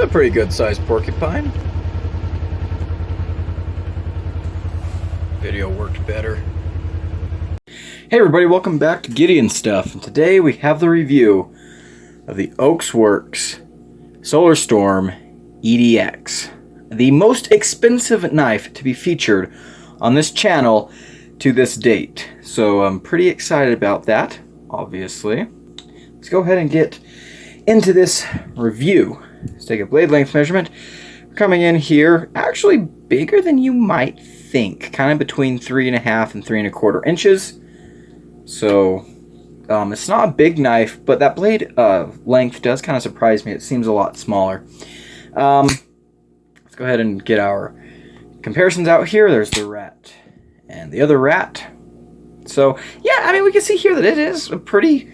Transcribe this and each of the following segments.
a pretty good sized porcupine. Video worked better. Hey everybody, welcome back to Gideon Stuff. And today we have the review of the Ochs Worx Solarstorm EDX. The most expensive knife to be featured on this channel to this date. So I'm pretty excited about that, obviously. Let's go ahead and get into this review. Let's take a blade length measurement. We're coming in here actually bigger than you might think, kind of between 3.5 and 3.25 inches. So it's not a big knife, but that blade length does kind of surprise me. It seems a lot smaller. Let's go ahead and get our comparisons out here. There's the rat and the other rat. So yeah, I mean, we can see here that it is a pretty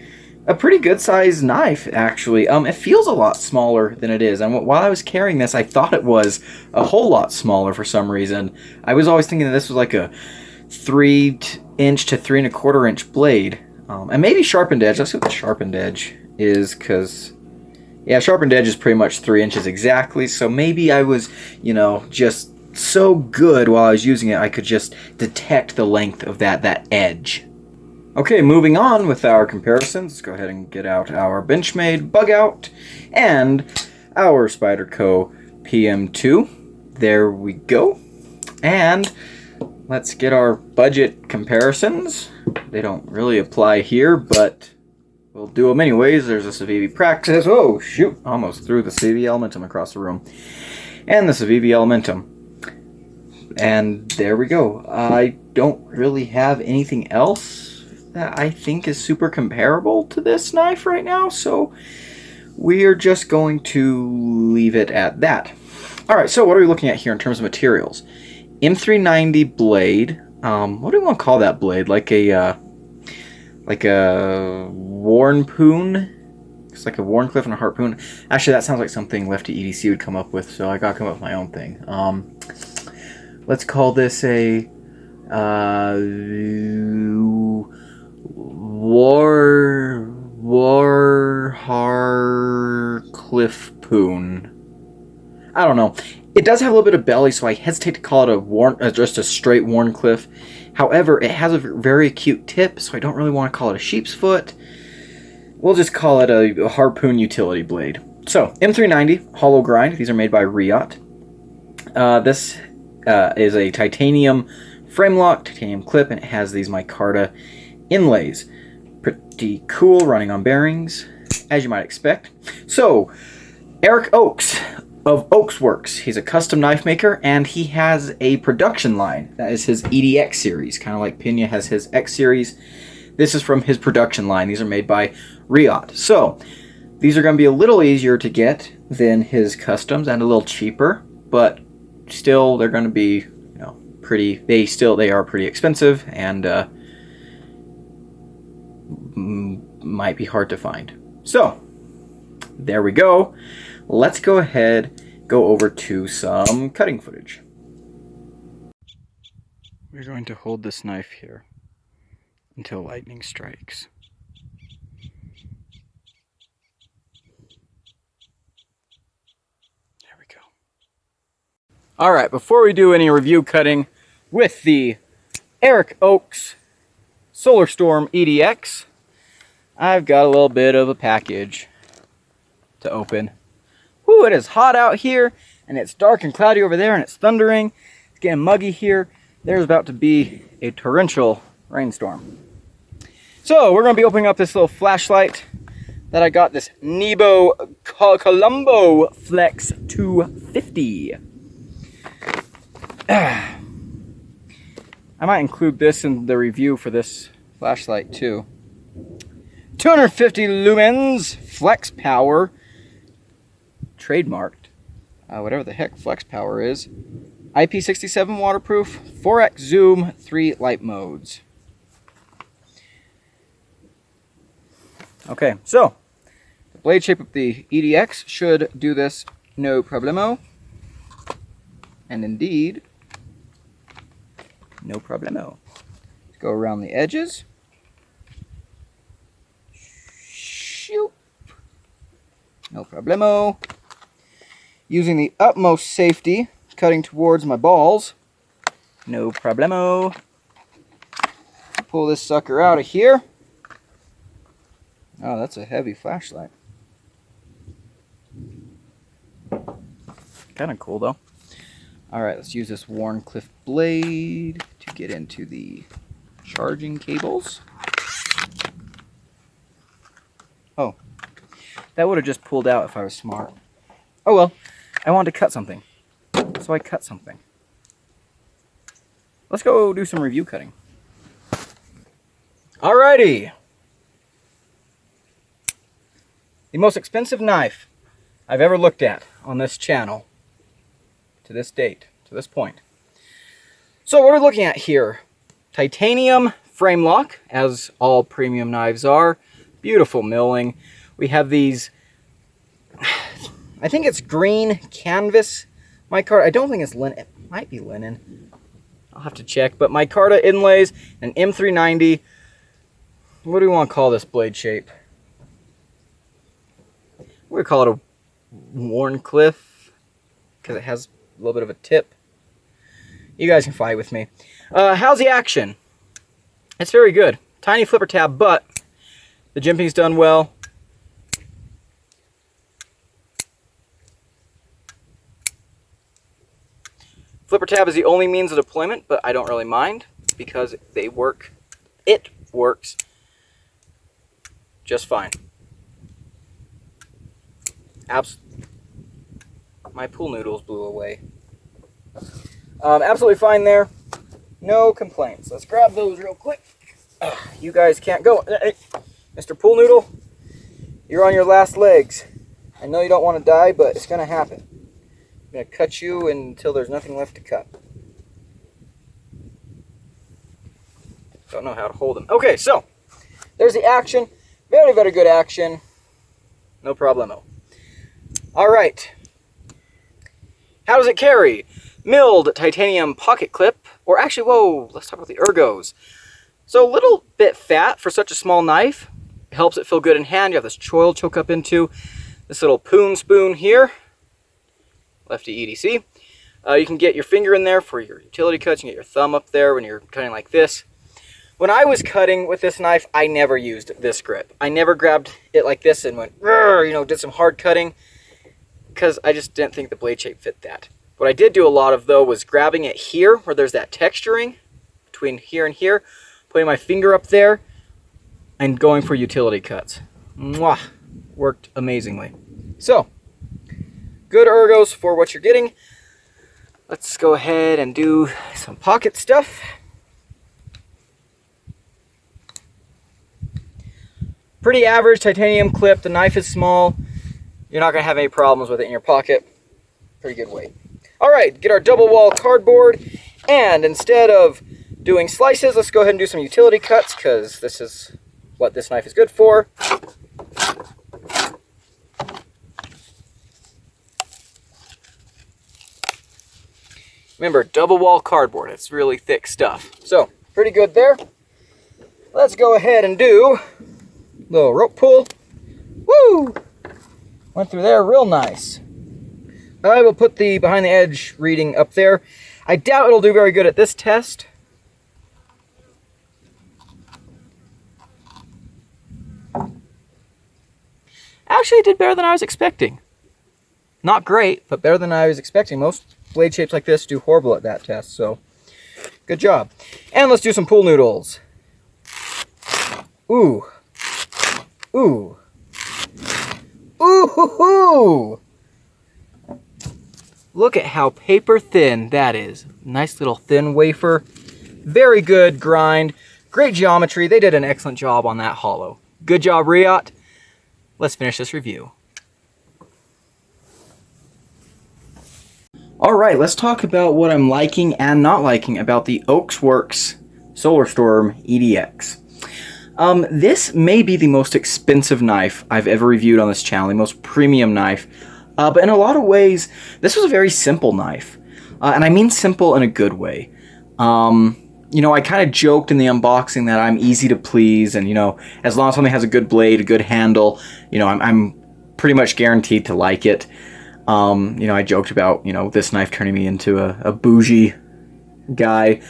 good sized knife, actually. It feels a lot smaller than it is, and while I was carrying this, I thought it was a whole lot smaller for some reason. I was always thinking that this was like a 3-inch to 3.25-inch blade, and maybe sharpened edge. Let's see what the sharpened edge is, because yeah, sharpened edge is pretty much 3 inches exactly. So maybe I was, you know, just so good while I was using it, I could just detect the length of that edge. Okay, moving on with our comparisons. Let's go ahead and get out our Benchmade Bug Out and our Spyderco PM2. There we go. And let's get our budget comparisons. They don't really apply here, but we'll do them anyways. There's a Civivi Praxis. Oh, shoot. Almost threw the Civivi Elementum across the room. And the Civivi Elementum. And there we go. I don't really have anything else that I think is super comparable to this knife right now, so we're just going to leave it at that. Alright, so what are we looking at here in terms of materials? M390 blade. What do we want to call that blade? Like a Warnpoon? It's like a Warncliffe and a Harpoon. Actually, that sounds like something Lefty EDC would come up with, so I gotta come up with my own thing. Let's call this a Warharcliffpoon. I don't know. It does have a little bit of belly, so I hesitate to call it just a straight Warncliffe. However, it has a very acute tip, so I don't really want to call it a sheep's foot. We'll just call it a harpoon utility blade. So, M390, hollow grind. These are made by Riot. This is a titanium frame lock, titanium clip, and it has these micarta inlays. Pretty cool, running on bearings, as you might expect. So, Eric Ochs of Ochs Worx. He's a custom knife maker, and he has a production line. That is his EDX series, kind of like Pena has his X series. This is from his production line. These are made by Riot. So, these are going to be a little easier to get than his customs and a little cheaper, but still, they're going to be, you know, they are pretty expensive, and might be hard to find. So, there we go. Let's go over to some cutting footage. We're going to hold this knife here until lightning strikes. There we go. Alright, before we do any review cutting with the Eric Ochs Solarstorm EDX, I've got a little bit of a package to open. Whew, it is hot out here, and it's dark and cloudy over there, and it's thundering. It's getting muggy here. There's about to be a torrential rainstorm. So, we're going to be opening up this little flashlight that I got, this Nebo Colombo Flex 250. I might include this in the review for this flashlight too. 250 lumens, flex power, trademarked, whatever the heck flex power is. IP67 waterproof, 4x zoom, 3 light modes. Okay, so the blade shape of the EDX should do this no problemo. And indeed, no problemo. Let's go around the edges. Shoop. No problemo. using the utmost safety, cutting towards my balls. No problemo. Pull this sucker out of here. Oh, that's a heavy flashlight. Kind of cool though. Alright, let's use this Warncliffe blade to get into the charging cables. Oh, that would have just pulled out if I was smart. Oh well, I wanted to cut something, so I cut something. Let's go do some review cutting. Alrighty. The most expensive knife I've ever looked at on this channel to this date, to this point. So what we're looking at here, titanium frame lock, as all premium knives are. Beautiful milling. We have these, I think it's green canvas micarta. I don't think it's linen. It might be linen. I'll have to check. But micarta inlays, an M390. What do we want to call this blade shape? We call it a Warncliffe because it has a little bit of a tip. You guys can fight with me. How's the action? It's very good. Tiny flipper tab, but the jimping's done well. Flipper tab is the only means of deployment, but I don't really mind because they work. It works just fine. My pool noodles blew away. Absolutely fine there. No complaints. Let's grab those real quick. You guys can't go. Hey, Mr. Pool Noodle, you're on your last legs. I know you don't want to die, but it's going to happen. I'm going to cut you until there's nothing left to cut. Don't know how to hold them. Okay, so there's the action. Very, very good action. No problemo. All right. How does it carry? Milled titanium pocket clip, or actually, whoa, let's talk about the ergos. So a little bit fat for such a small knife. It helps it feel good in hand. You have this choil choke up into this little poon spoon here. Lefty EDC. You can get your finger in there for your utility cuts. You can get your thumb up there when you're cutting like this. When I was cutting with this knife, I never used this grip. I never grabbed it like this and went, did some hard cutting, because I just didn't think the blade shape fit that. What I did do a lot of, though, was grabbing it here, where there's that texturing between here and here, putting my finger up there, and going for utility cuts. Mwah! Worked amazingly. So, good ergos for what you're getting. Let's go ahead and do some pocket stuff. Pretty average titanium clip. The knife is small. You're not going to have any problems with it in your pocket. Pretty good weight. All right, get our double wall cardboard. And instead of doing slices, let's go ahead and do some utility cuts, because this is what this knife is good for. Remember, double wall cardboard. It's really thick stuff. So, pretty good there. Let's go ahead and do a little rope pull. Woo! Went through there real nice. I will put the behind the edge reading up there. I doubt it'll do very good at this test. Actually, it did better than I was expecting. Not great, but better than I was expecting. Most blade shapes like this do horrible at that test, so good job. And let's do some pool noodles. Ooh. Ooh. Ooh-hoo-hoo! Look at how paper thin that is. Nice little thin wafer. Very good grind. Great geometry. They did an excellent job on that hollow. Good job, Riot. Let's finish this review. Alright, let's talk about what I'm liking and not liking about the Worx Solarstorm EDX. This may be the most expensive knife I've ever reviewed on this channel, the most premium knife. But in a lot of ways, this was a very simple knife. And I mean simple in a good way. I kind of joked in the unboxing that I'm easy to please, and, as long as something has a good blade, a good handle, I'm pretty much guaranteed to like it. You know, I joked about, you know, this knife turning me into a bougie guy.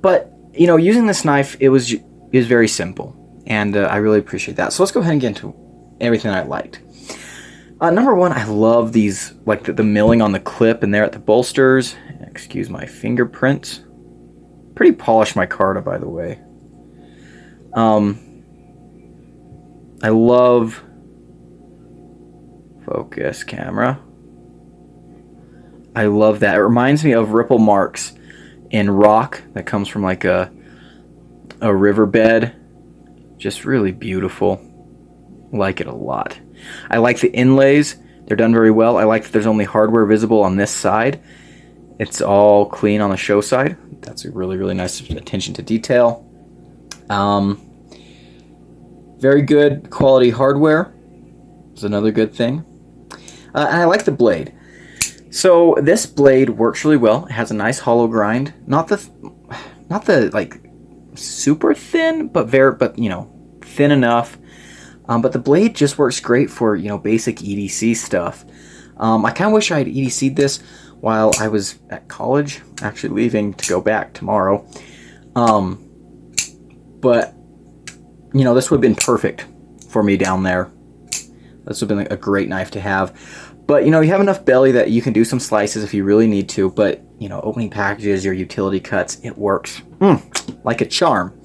But, you know, using this knife, it was very simple. And I really appreciate that. So let's go ahead and get into everything I liked. Number one, I love these, like the milling on the clip and there at the bolsters. Excuse my fingerprints. Pretty polished micarta, by the way. I love... Focus, camera. I love that. It reminds me of ripple marks in rock that comes from like a riverbed. Just really beautiful. Like it a lot. I like the inlays. They're done very well. I like that there's only hardware visible on this side. It's all clean on the show side. That's a really, really nice attention to detail. Very good quality hardware is another good thing. And I like the blade. So this blade works really well. It has a nice hollow grind. Not the like super thin, but you know, thin enough. But the blade just works great for, you know, basic EDC stuff. I kind of wish I had EDC'd this while I was at college, actually leaving to go back tomorrow. But, you know, this would have been perfect for me down there. This would have been a great knife to have. But, you know, you have enough belly that you can do some slices if you really need to. But, you know, opening packages, your utility cuts, it works like a charm.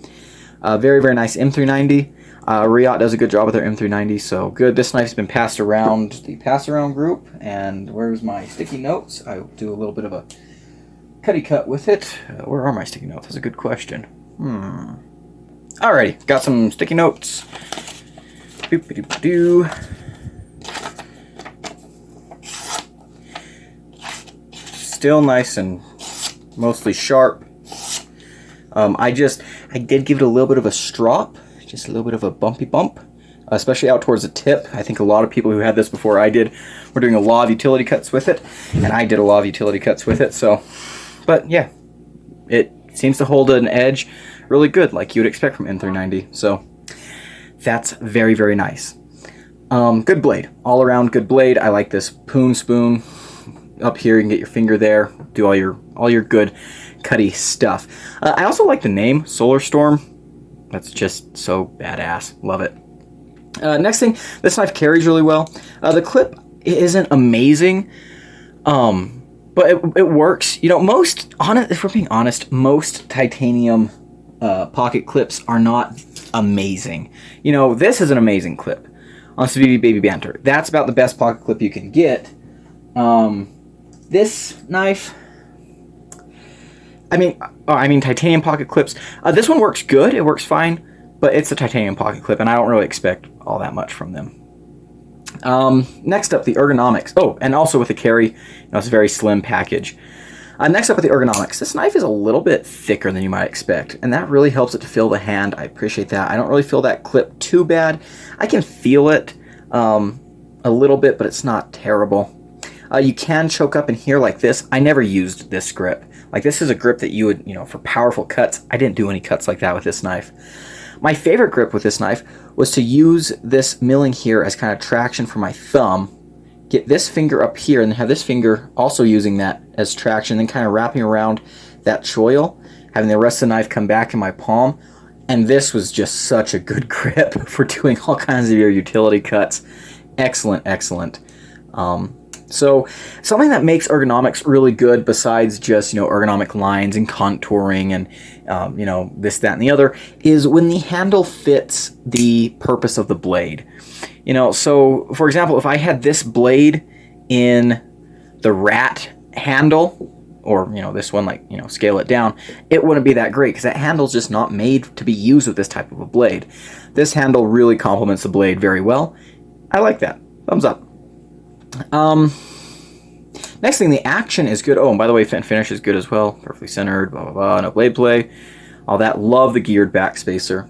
Very, very nice M390. Riot does a good job with their M390, so good. This knife's been passed around the pass-around group. And where's my sticky notes? I'll do a little bit of a cutty cut with it. Where are my sticky notes? That's a good question. Alrighty, got some sticky notes. Boop-a-doop-a-doo. Still nice and mostly sharp. I did give it a little bit of a strop, just a little bit of a bumpy bump, especially out towards the tip. I think a lot of people who had this before I did were doing a lot of utility cuts with it, and I did a lot of utility cuts with it. So, but yeah, it seems to hold an edge really good, like you would expect from M390. So that's very, very nice. Good blade, all around good blade. I like this poon spoon. Up here, you can get your finger there, do all your good cutty stuff. I also like the name Solarstorm. That's just so badass. Love it. Next thing, this knife carries really well. The clip isn't amazing, but it works. You know, if we're being honest, most titanium pocket clips are not amazing. You know, this is an amazing clip on Civivi Baby Banter. That's about the best pocket clip you can get. This knife, I mean titanium pocket clips. This one works good. It works fine, but it's a titanium pocket clip, and I don't really expect all that much from them. Next up, the ergonomics. Oh, and also with the carry, you know, it's a very slim package. Next up with the ergonomics. This knife is a little bit thicker than you might expect, and that really helps it to feel the hand. I appreciate that. I don't really feel that clip too bad. I can feel it a little bit, but it's not terrible. You can choke up in here like this. I never used this grip. Like, this is a grip that you would, you know, for powerful cuts. I didn't do any cuts like that with this knife. My favorite grip with this knife was to use this milling here as kind of traction for my thumb, get this finger up here, and then have this finger also using that as traction, then kind of wrapping around that choil, having the rest of the knife come back in my palm. And this was just such a good grip for doing all kinds of your utility cuts. Excellent, excellent. So something that makes ergonomics really good, besides just, you know, ergonomic lines and contouring and, you know, this, that, and the other, is when the handle fits the purpose of the blade. You know, so for example, if I had this blade in the rat handle, or, you know, this one, like, you know, scale it down, it wouldn't be that great because that handle's just not made to be used with this type of a blade. This handle really complements the blade very well. I like that. Thumbs up. Next thing, the action is good. Oh, and by the way, fit and finish is good as well. Perfectly centered, blah, blah, blah, no blade play. All that. Love the geared back spacer.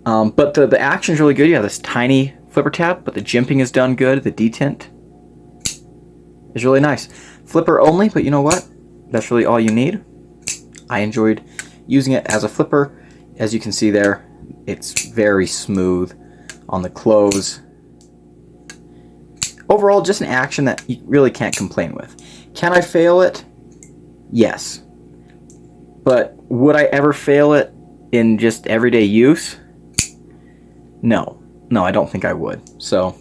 But the action is really good. You have this tiny flipper tab, but the jimping is done good. The detent is really nice. Flipper only, but you know what? That's really all you need. I enjoyed using it as a flipper. As you can see there, it's very smooth on the close. overall, just an action that you really can't complain with. Can I fail it? Yes. But would I ever fail it in just everyday use? No. No, I don't think I would. So,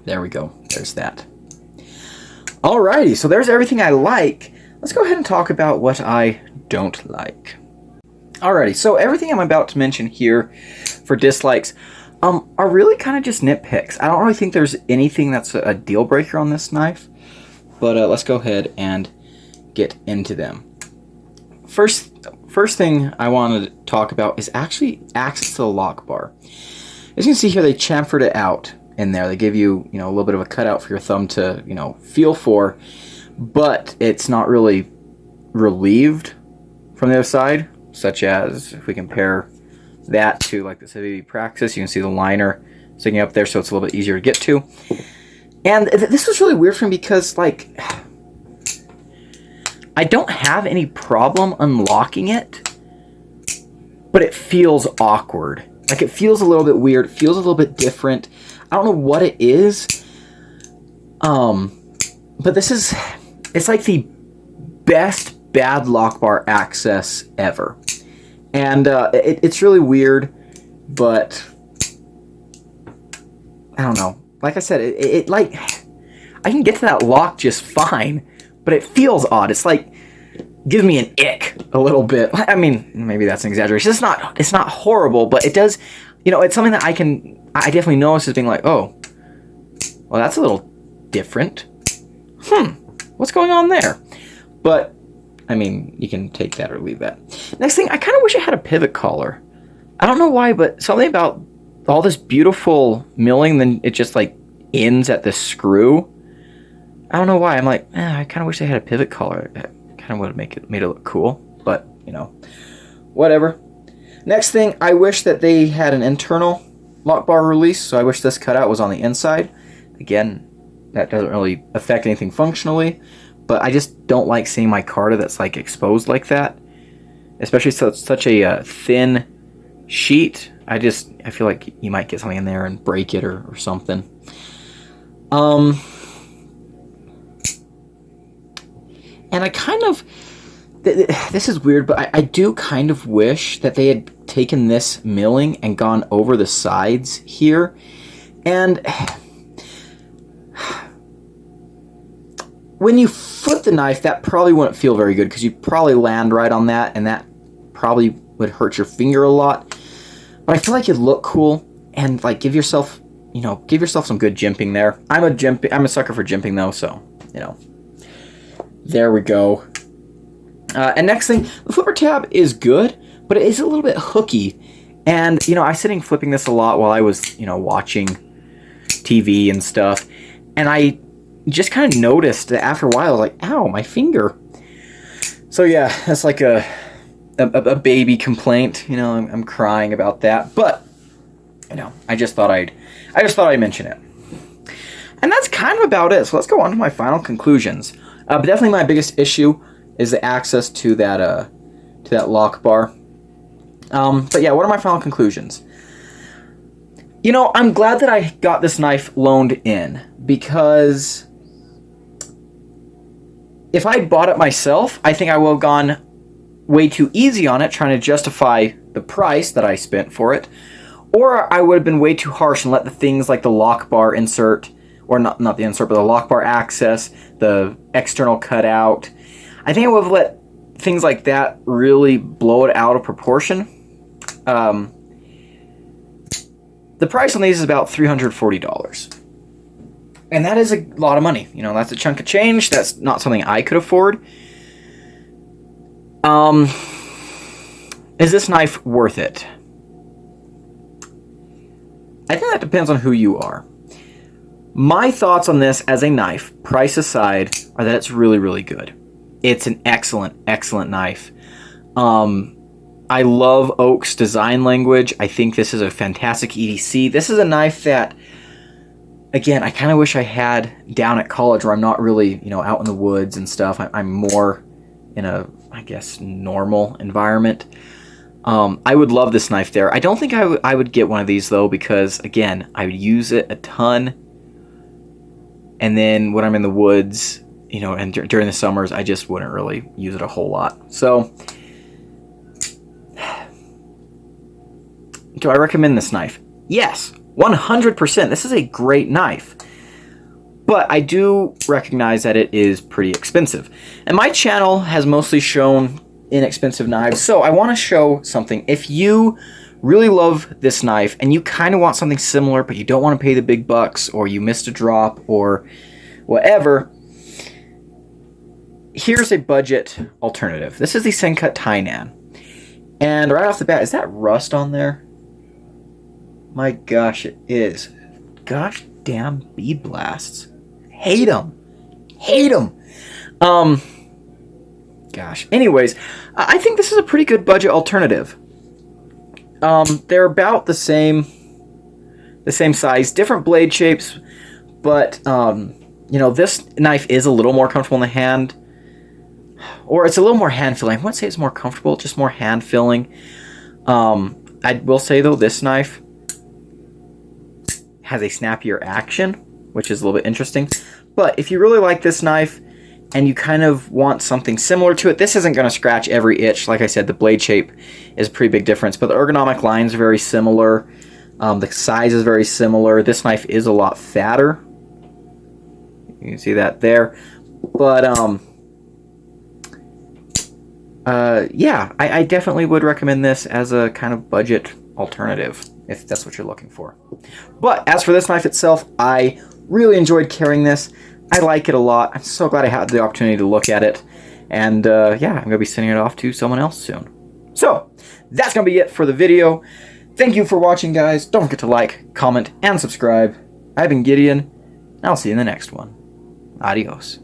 there we go. There's that. Alrighty, so there's everything I like. Let's go ahead and talk about what I don't like. Alrighty, so everything I'm about to mention here for dislikes are really kind of just nitpicks. I don't really think there's anything that's a deal breaker on this knife, but let's go ahead and get into them. First thing I wanted to talk about is actually access to the lock bar. As you can see here, they chamfered it out in there. They give you, a little bit of a cutout for your thumb to, feel for, but it's not really relieved from the other side, such as if we compare that to like the Civi Praxis, you can see the liner sticking up there, so it's a little bit easier to get to. And this was really weird for me because, like, I don't have any problem unlocking it, but it feels awkward. Like, it feels a little bit weird. It feels a little bit different. I don't know what it is. But it's like the best bad lock bar access ever. And it's really weird, but I don't know. Like I said, it like, I can get to that lock just fine, but it feels odd. It's like, gives me an ick a little bit. I mean, maybe that's an exaggeration. It's not horrible, but it does, it's something that I definitely notice as being like, oh, well, that's a little different. What's going on there? But, I mean, you can take that or leave that. Next thing, I kind of wish I had a pivot collar. I don't know why, but something about all this beautiful milling, then it just, like, ends at the screw. I don't know why. I'm like, I kind of wish they had a pivot collar. It kind of would have made it look cool, but, whatever. Next thing, I wish that they had an internal lock bar release, so I wish this cutout was on the inside. Again, that doesn't really affect anything functionally, but I just don't like seeing my Carta that's like exposed like that, especially such a thin sheet. I feel like you might get something in there and break it or something. And I kind of, this is weird, but I do kind of wish that they had taken this milling and gone over the sides here. And when you flip the knife, that probably wouldn't feel very good because you'd probably land right on that, and that probably would hurt your finger a lot. But I feel like it'd look cool and like give yourself some good jimping there. I'm a sucker for jimping though, so there we go. And next thing, the flipper tab is good, but it is a little bit hooky. And I was sitting flipping this a lot while I was watching TV and stuff, and I just kind of noticed that after a while, I was like, ow, my finger. So yeah, that's like a baby complaint. I'm crying about that, but I just thought I'd mention it. And that's kind of about it. So let's go on to my final conclusions. But definitely my biggest issue is the access to that lock bar. But yeah, what are my final conclusions? I'm glad that I got this knife loaned in, because if I'd bought it myself, I think I would have gone way too easy on it, trying to justify the price that I spent for it. Or I would have been way too harsh and let the things like the lock bar insert, or not the insert, but the lock bar access, the external cutout. I think I would have let things like that really blow it out of proportion. The price on these is about $340. And that is a lot of money. That's a chunk of change. That's not something I could afford. Is this knife worth it? I think that depends on who you are. My thoughts on this as a knife, price aside, are that it's really, really good. It's an excellent, excellent knife. I love Ochs' design language. I think this is a fantastic EDC. This is a knife that, again, I kind of wish I had down at college, where I'm not really, out in the woods and stuff. I'm more in a, I guess, normal environment. I would love this knife there. I don't think I would get one of these, though, because, again, I would use it a ton. And then when I'm in the woods, you know, and during the summers, I just wouldn't really use it a whole lot. So, do I recommend this knife? Yes, 100%. This is a great knife. But I do recognize that it is pretty expensive. And my channel has mostly shown inexpensive knives, so I want to show something. If you really love this knife and you kind of want something similar, but you don't want to pay the big bucks, or you missed a drop, or whatever, here's a budget alternative. This is the Sencut Tainan. And right off the bat, is that rust on there? My gosh, it is. Gosh damn bead blasts. Hate them. Hate them. Gosh. Anyways, I think this is a pretty good budget alternative. They're about the same size, different blade shapes, but you know, this knife is a little more comfortable in the hand, or it's a little more hand filling. I wouldn't say it's more comfortable, just more hand filling. I will say though, this knife has a snappier action, which is a little bit interesting. But if you really like this knife and you kind of want something similar to it, this isn't going to scratch every itch. Like I said, the blade shape is a pretty big difference, but the ergonomic lines are very similar. The size is very similar. This knife is a lot fatter. You can see that there. But yeah, I definitely would recommend this as a kind of budget alternative, if that's what you're looking for. But as for this knife itself, I really enjoyed carrying this. I like it a lot. I'm so glad I had the opportunity to look at it. And yeah, I'm going to be sending it off to someone else soon. So, that's going to be it for the video. Thank you for watching, guys. Don't forget to like, comment, and subscribe. I've been Gideon, and I'll see you in the next one. Adios.